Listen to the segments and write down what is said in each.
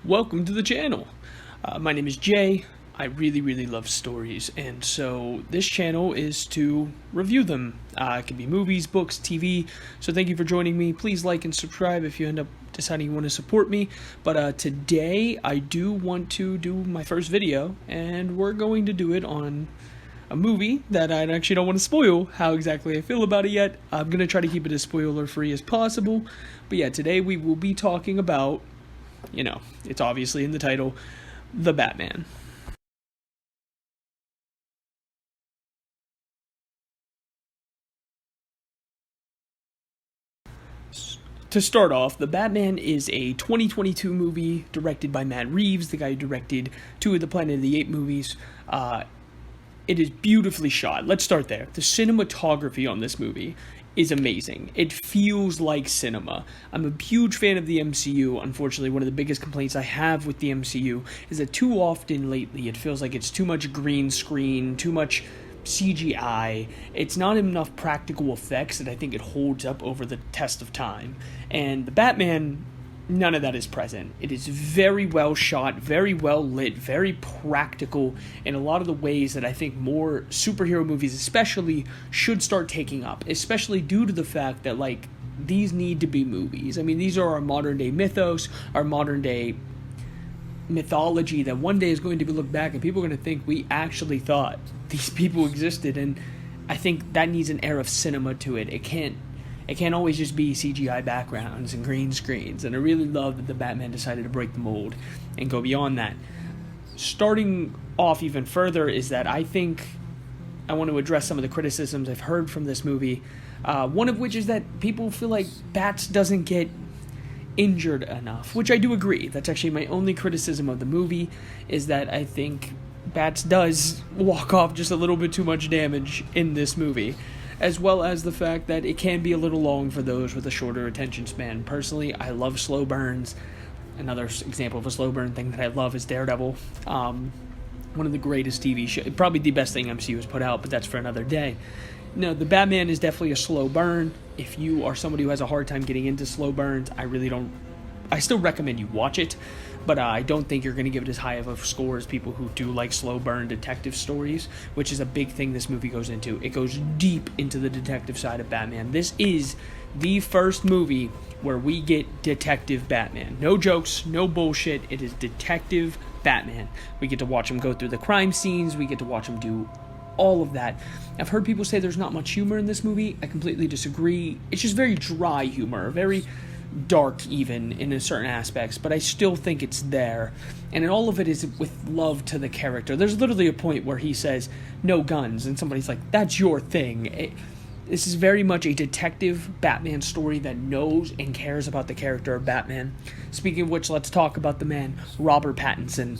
Welcome to the channel. My name is Jay. I really love stories, and so this channel is to review them. It can be movies, books, TV, so thank you for joining me. Please like and subscribe if you end up deciding you want to support me. But today I do want to do my first video, and we're going to do it on a movie that I actually don't want to spoil how exactly I feel about it yet. I'm going to try to keep it as spoiler free as possible. But yeah, today we will be talking about, it's obviously in the title, The Batman. To start off, The Batman is a 2022 movie directed by Matt Reeves, the guy who directed two of the Planet of the Apes movies. It is beautifully shot. Let's start there. The cinematography on this movie is amazing. It feels like cinema. I'm a huge fan of the MCU. Unfortunately, one of the biggest complaints I have with the MCU is that too often lately it feels like it's too much green screen, too much CGI. It's not enough practical effects that I think it holds up over the test of time. And the Batman, none of that is present. It is very well shot, very well lit, very practical in a lot of the ways that I think more superhero movies especially should start taking up, especially due to the fact that, these need to be movies. I mean, these are our modern day mythos, our modern day mythology that one day is going to be looked back and people are going to think we actually thought these people existed, and I think that needs an air of cinema to it. It can't always just be CGI backgrounds and green screens, and I really love that the Batman decided to break the mold and go beyond that. Starting off even further is that I think I want to address some of the criticisms I've heard from this movie, one of which is that people feel like Bats doesn't get injured enough, which I do agree. That's actually my only criticism of the movie, is that I think Bats does walk off just a little bit too much damage in this movie, as well as the fact that it can be a little long for those with a shorter attention span. Personally, I love slow burns. Another example of a slow burn thing that I love is Daredevil. One of the greatest TV shows, probably the best thing MCU has put out, but that's for another day. No, the Batman is definitely a slow burn. If you are somebody who has a hard time getting into slow burns, I still recommend you watch it, but I don't think you're going to give it as high of a score as people who do like slow burn detective stories, which is a big thing this movie goes into. It goes deep into the detective side of Batman. This is the first movie where we get detective Batman. No jokes, no bullshit. It is detective Batman. We get to watch him go through the crime scenes. We get to watch him do all of that. I've heard people say there's not much humor in this movie. I completely disagree. It's just very dry humor, very dark even in certain aspects, but I still think it's there. And all of it is with love to the character. There's literally a point where he says, "No guns," and somebody's like, "That's your thing." This is very much a detective Batman story that knows and cares about the character of Batman. Speaking of which, let's talk about the man, Robert Pattinson.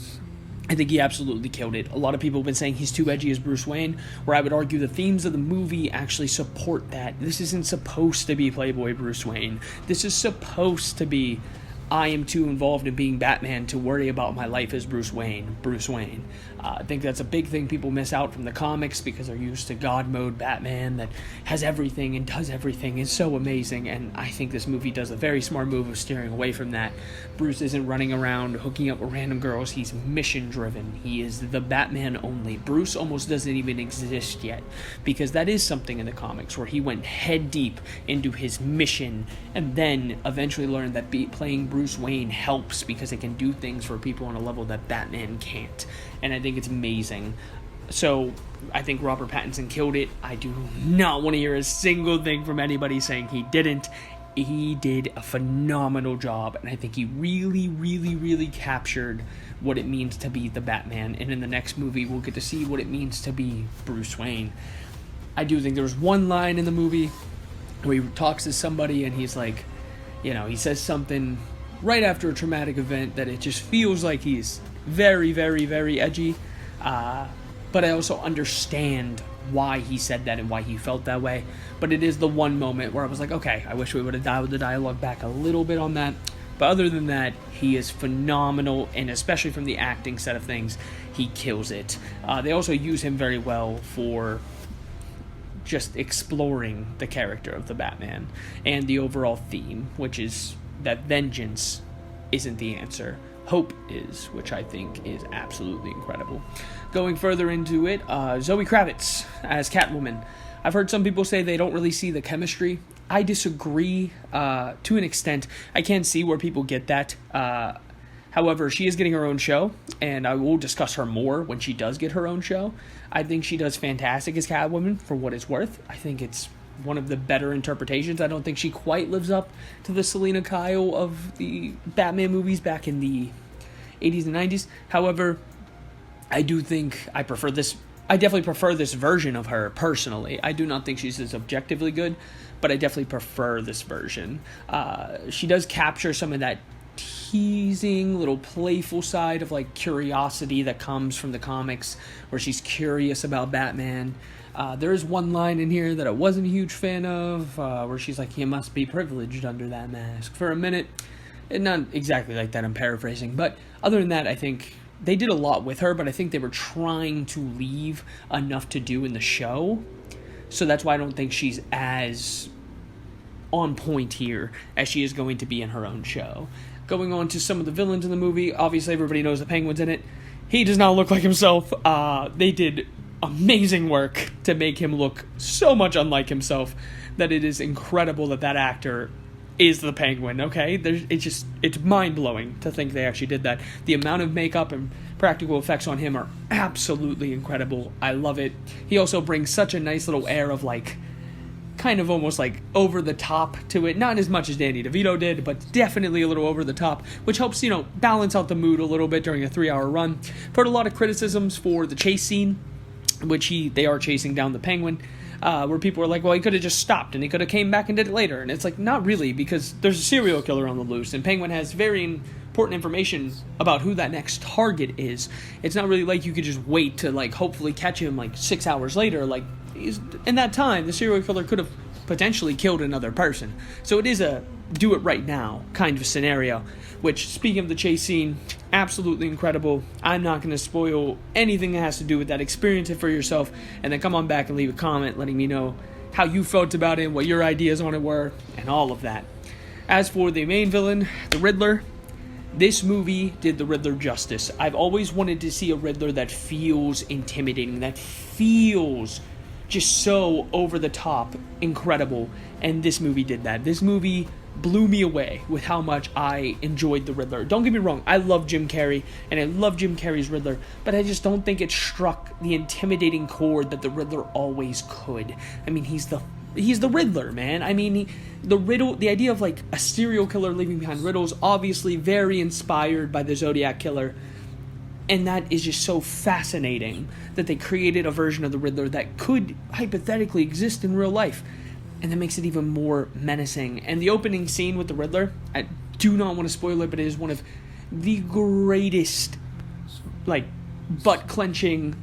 I think he absolutely killed it. A lot of people have been saying he's too edgy as Bruce Wayne, where I would argue the themes of the movie actually support that. This isn't supposed to be Playboy Bruce Wayne. This is supposed to be, I am too involved in being Batman to worry about my life as Bruce Wayne. I think that's a big thing people miss out from the comics because they're used to God mode Batman that has everything and does everything. It's so amazing, and I think this movie does a very smart move of steering away from that. Bruce isn't running around hooking up with random girls. He's mission driven. He is the Batman only. Bruce almost doesn't even exist yet, because that is something in the comics where he went head deep into his mission and then eventually learned that playing Bruce Wayne helps because it can do things for people on a level that Batman can't. And I think it's amazing. So I think Robert Pattinson killed it. I do not want to hear a single thing from anybody saying he didn't. He did a phenomenal job, and I think he really captured what it means to be the Batman. And in the next movie, we'll get to see what it means to be Bruce Wayne. I do think there was one line in the movie where he talks to somebody and he's like, he says something right after a traumatic event that it just feels like he's very edgy. But I also understand why he said that and why he felt that way. But it is the one moment where I was like, okay, I wish we would have dialed the dialogue back a little bit on that. But other than that, he is phenomenal, and especially from the acting side of things, he kills it. They also use him very well for just exploring the character of the Batman and the overall theme, which is that vengeance isn't the answer. Hope is, which I think is absolutely incredible. Going further into it, Zoe Kravitz as Catwoman. I've heard some people say they don't really see the chemistry. I disagree to an extent. I can see where people get that. However, she is getting her own show, and I will discuss her more when she does get her own show. I think she does fantastic as Catwoman, for what it's worth. I think it's one of the better interpretations. I don't think she quite lives up to the Selina Kyle of the Batman movies back in the 80s and 90s. However, I do think I prefer this. I definitely prefer this version of her, personally. I do not think she's as objectively good, but I definitely prefer this version. She does capture some of that teasing, little playful side of like curiosity that comes from the comics, where she's curious about Batman. There is one line in here that I wasn't a huge fan of, where she's like, "You must be privileged under that mask." For a minute, and not exactly like that, I'm paraphrasing, but other than that, I think they did a lot with her, but I think they were trying to leave enough to do in the show, so that's why I don't think she's as on point here as she is going to be in her own show. Going on to some of the villains in the movie, obviously everybody knows the Penguin's in it. He does not look like himself. They did amazing work to make him look so much unlike himself that it is incredible that that actor is the Penguin, okay? It's mind-blowing to think they actually did that. The amount of makeup and practical effects on him are absolutely incredible. I love it. He also brings such a nice little air of like, kind of almost like over the top to it. Not as much as Danny DeVito did, but definitely a little over the top, which helps, balance out the mood a little bit during a 3-hour run. I've heard a lot of criticisms for the chase scene, which they are chasing down the Penguin, where people are like, well, he could have just stopped and he could have came back and did it later. And it's like, not really, because there's a serial killer on the loose, and Penguin has very important information about who that next target is. It's not really like you could just wait to like hopefully catch him like 6 hours later. Like, in that time, the serial killer could have potentially killed another person. So it is a do it right now kind of scenario, which, speaking of the chase scene, absolutely incredible. I'm not going to spoil anything that has to do with that. Experience it for yourself, and then come on back and leave a comment letting me know how you felt about it, what your ideas on it were, and all of that. As for the main villain, the Riddler, this movie did the Riddler justice. I've always wanted to see a Riddler that feels intimidating, that feels just so over the top incredible, and this movie did that. This movie blew me away with how much I enjoyed the Riddler. Don't get me wrong, I love Jim Carrey, and I love Jim Carrey's Riddler, but I just don't think it struck the intimidating chord that the Riddler always could. I mean, he's the Riddler, man. I mean, the idea of like a serial killer leaving behind riddles, obviously very inspired by the Zodiac Killer. And that is just so fascinating that they created a version of the Riddler that could hypothetically exist in real life. And that makes it even more menacing. And the opening scene with the Riddler, I do not want to spoil it, but it is one of the greatest, like, butt-clenching,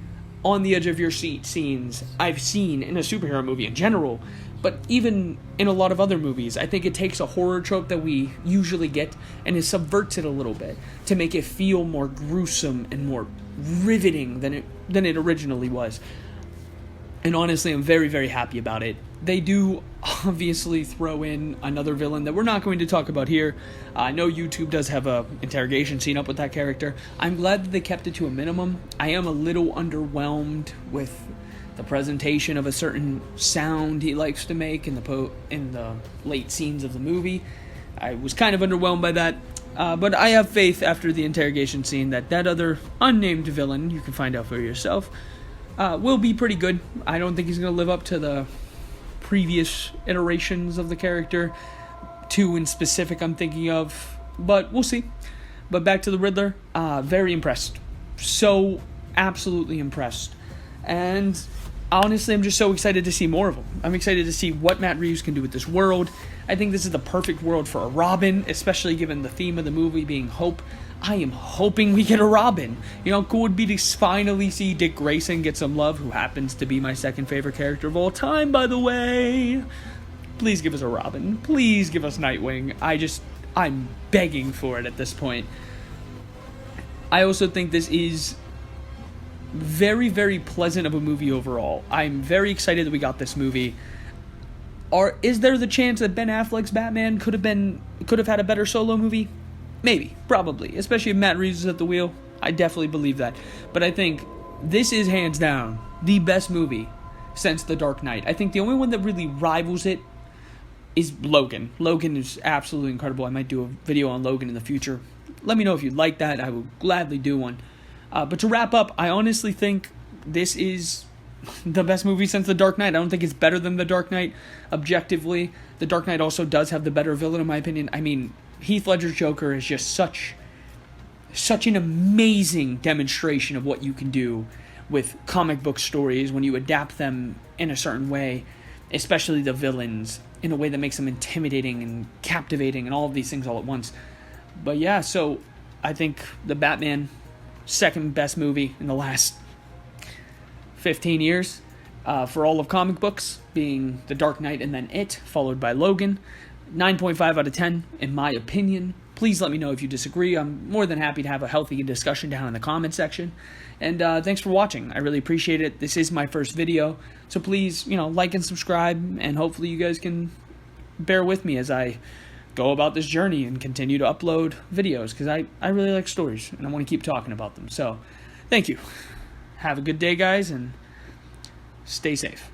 on the edge of your seat scenes I've seen in a superhero movie in general. But even in a lot of other movies, I think it takes a horror trope that we usually get and it subverts it a little bit to make it feel more gruesome and more riveting than it originally was. And honestly, I'm very, very happy about it. They do obviously throw in another villain that we're not going to talk about here. I know YouTube does have a interrogation scene up with that character. I'm glad that they kept it to a minimum. I am a little underwhelmed with the presentation of a certain sound he likes to make in the late scenes of the movie. I was kind of underwhelmed by that, but I have faith after the interrogation scene that other unnamed villain, you can find out for yourself, will be pretty good. I don't think he's going to live up to the previous iterations of the character. 2 in specific I'm thinking of, but we'll see. But back to the Riddler, very impressed. So absolutely impressed. And honestly, I'm just so excited to see more of him. I'm excited to see what Matt Reeves can do with this world. I think this is the perfect world for a Robin, especially given the theme of the movie being hope. I am hoping we get a Robin. You know, cool would be to finally see Dick Grayson get some love, who happens to be my second favorite character of all time, by the way. Please give us a Robin. Please give us Nightwing. I'm begging for it at this point. I also think this is very, very pleasant of a movie overall. I'm very excited that we got this movie. Is there the chance that Ben Affleck's Batman could have had a better solo movie? Maybe, probably, especially if Matt Reeves is at the wheel. I definitely believe that. But I think this is hands down the best movie since The Dark Knight. I think the only one that really rivals it is Logan. Logan is absolutely incredible. I might do a video on Logan in the future. Let me know if you'd like that. I would gladly do one. But to wrap up, I honestly think this is the best movie since The Dark Knight. I don't think it's better than The Dark Knight objectively. The Dark Knight also does have the better villain, in my opinion. I mean, Heath Ledger's Joker is just such an amazing demonstration of what you can do with comic book stories when you adapt them in a certain way, especially the villains, in a way that makes them intimidating and captivating and all of these things all at once. But yeah, so I think The Batman, second best movie in the last 15 years for all of comic books, being The Dark Knight and then It, followed by Logan. 9.5 out of 10, in my opinion. Please let me know if you disagree. I'm more than happy to have a healthy discussion down in the comment section. And thanks for watching. I really appreciate it. This is my first video, so please, like and subscribe, and hopefully you guys can bear with me as I go about this journey and continue to upload videos, because I really like stories, and I want to keep talking about them. So, thank you. Have a good day, guys, and stay safe.